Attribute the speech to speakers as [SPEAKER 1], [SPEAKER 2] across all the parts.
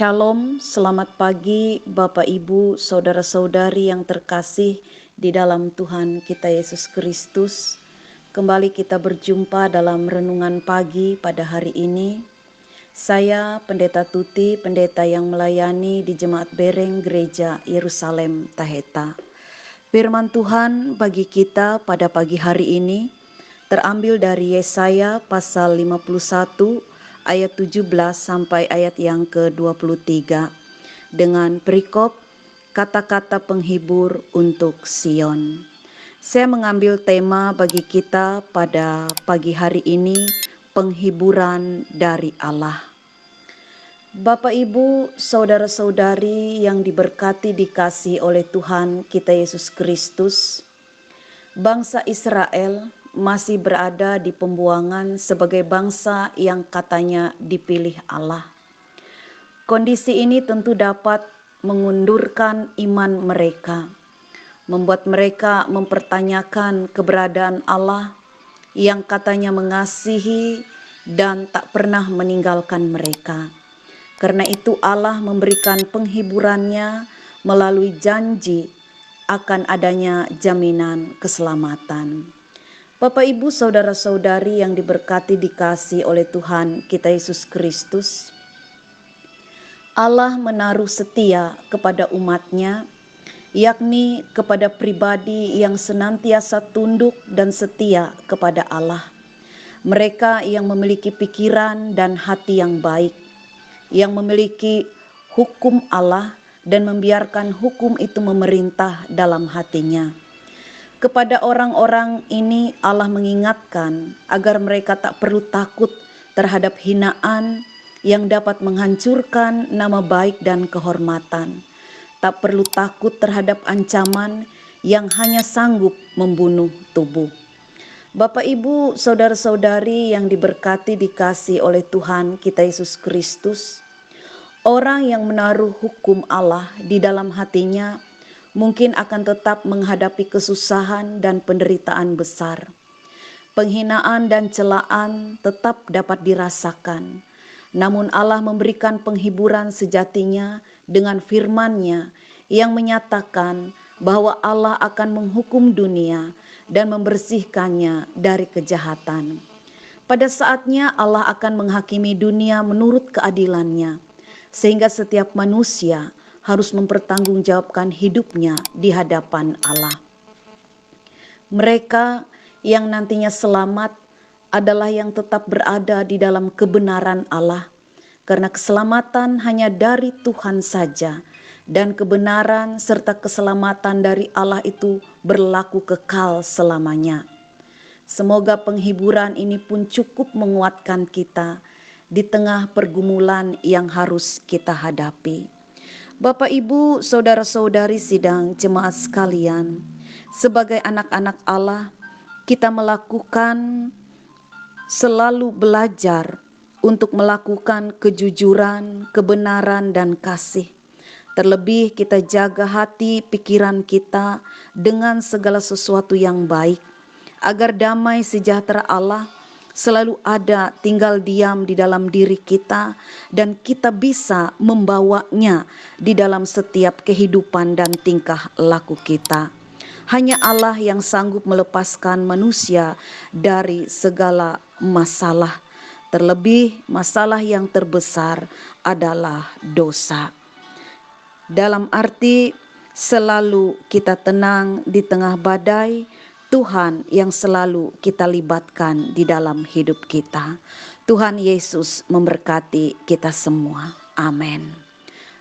[SPEAKER 1] Shalom, selamat pagi Bapak Ibu, Saudara-saudari yang terkasih di dalam Tuhan kita Yesus Kristus. Kembali kita berjumpa dalam renungan pagi pada hari ini. Saya Pendeta Tuti, pendeta yang melayani di Jemaat Bereng Gereja Yerusalem Taheta. Firman Tuhan bagi kita pada pagi hari ini terambil dari Yesaya pasal 51 ayat 17 sampai ayat yang ke-23 dengan perikop kata-kata penghibur untuk Sion. Saya mengambil tema bagi kita pada pagi hari ini, penghiburan dari Allah. Bapak Ibu, saudara-saudari yang diberkati dikasihi oleh Tuhan kita Yesus Kristus, bangsa Israel masih berada di pembuangan sebagai bangsa yang katanya dipilih Allah. Kondisi ini tentu dapat mengundurkan iman mereka, membuat mereka mempertanyakan keberadaan Allah yang katanya mengasihi dan tak pernah meninggalkan mereka. Karena itu Allah memberikan penghiburannya melalui janji akan adanya jaminan keselamatan. Bapak Ibu saudara-saudari yang diberkati dikasihi oleh Tuhan kita Yesus Kristus, Allah menaruh setia kepada umatnya, yakni kepada pribadi yang senantiasa tunduk dan setia kepada Allah. Mereka yang memiliki pikiran dan hati yang baik, yang memiliki hukum Allah dan membiarkan hukum itu memerintah dalam hatinya. Kepada orang-orang ini Allah mengingatkan agar mereka tak perlu takut terhadap hinaan yang dapat menghancurkan nama baik dan kehormatan. Tak perlu takut terhadap ancaman yang hanya sanggup membunuh tubuh. Bapak Ibu, saudara-saudari yang diberkati dikasihi oleh Tuhan kita Yesus Kristus, orang yang menaruh hukum Allah di dalam hatinya mungkin akan tetap menghadapi kesusahan dan penderitaan besar. Penghinaan dan celaan tetap dapat dirasakan. Namun Allah memberikan penghiburan sejatinya dengan firman-Nya yang menyatakan bahwa Allah akan menghukum dunia dan membersihkannya dari kejahatan. Pada saatnya Allah akan menghakimi dunia menurut keadilan-Nya, sehingga setiap manusia harus mempertanggungjawabkan hidupnya di hadapan Allah. Mereka yang nantinya selamat adalah yang tetap berada di dalam kebenaran Allah, karena keselamatan hanya dari Tuhan saja, dan kebenaran serta keselamatan dari Allah itu berlaku kekal selamanya. Semoga penghiburan ini pun cukup menguatkan kita di tengah pergumulan yang harus kita hadapi. Bapak Ibu, saudara-saudari sidang jemaat sekalian, sebagai anak-anak Allah, kita selalu belajar untuk melakukan kejujuran, kebenaran, dan kasih. Terlebih kita jaga hati pikiran kita dengan segala sesuatu yang baik, agar damai sejahtera Allah selalu ada tinggal diam di dalam diri kita, dan kita bisa membawanya di dalam setiap kehidupan dan tingkah laku kita. Hanya Allah yang sanggup melepaskan manusia dari segala masalah, terlebih masalah yang terbesar adalah dosa. Dalam arti selalu kita tenang di tengah badai, Tuhan yang selalu kita libatkan di dalam hidup kita. Tuhan Yesus memberkati kita semua. Amin.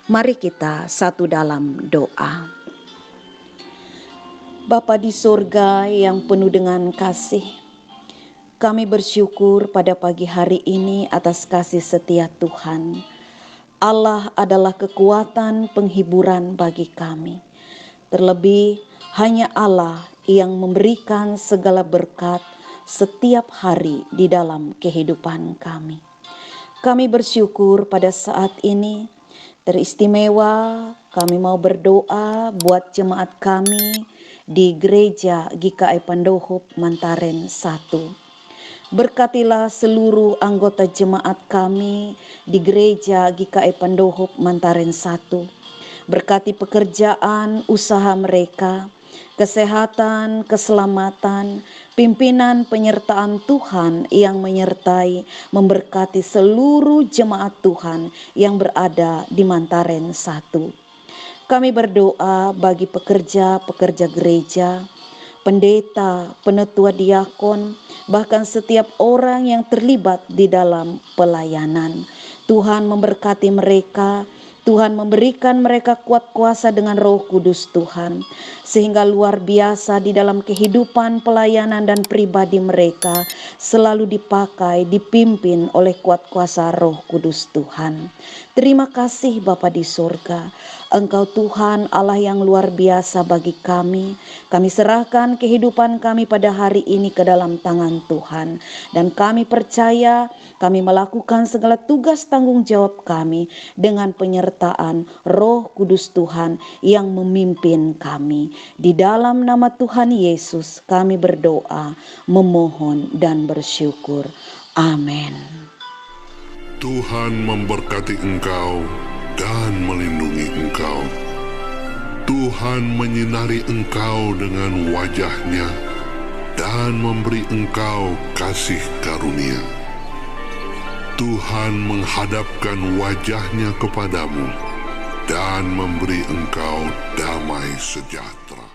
[SPEAKER 1] Mari kita satu dalam doa. Bapa di surga yang penuh dengan kasih, kami bersyukur pada pagi hari ini atas kasih setia Tuhan. Allah adalah kekuatan penghiburan bagi kami. Terlebih hanya Allah yang memberikan segala berkat setiap hari di dalam kehidupan kami. Kami bersyukur pada saat ini, teristimewa kami mau berdoa buat jemaat kami di Gereja GKI Pandohop Mantaren 1. Berkatilah seluruh anggota jemaat kami di gereja GKI Pandohop Mantaren 1. Berkati pekerjaan, usaha mereka, kesehatan, keselamatan, pimpinan penyertaan Tuhan yang menyertai, memberkati seluruh jemaat Tuhan yang berada di Mantaren 1. Kami berdoa bagi pekerja-pekerja gereja, pendeta, penetua diakon, bahkan setiap orang yang terlibat di dalam pelayanan. Tuhan memberkati mereka, Tuhan memberikan mereka kuat kuasa dengan Roh Kudus Tuhan, sehingga luar biasa di dalam kehidupan pelayanan dan pribadi mereka selalu dipakai, dipimpin oleh kuat kuasa Roh Kudus Tuhan. Terima kasih Bapa di surga, Engkau Tuhan Allah yang luar biasa bagi kami. Kami serahkan kehidupan kami pada hari ini ke dalam tangan Tuhan, dan kami percaya kami melakukan segala tugas tanggung jawab kami dengan penyertaan Roh Kudus Tuhan yang memimpin kami. Di dalam nama Tuhan Yesus kami berdoa, memohon dan bersyukur. Amin.
[SPEAKER 2] Tuhan memberkati engkau dan melindungi engkau. Tuhan menyinari engkau dengan wajah-Nya dan memberi engkau kasih karunia. Tuhan menghadapkan wajah-Nya kepadamu dan memberi engkau damai sejahtera.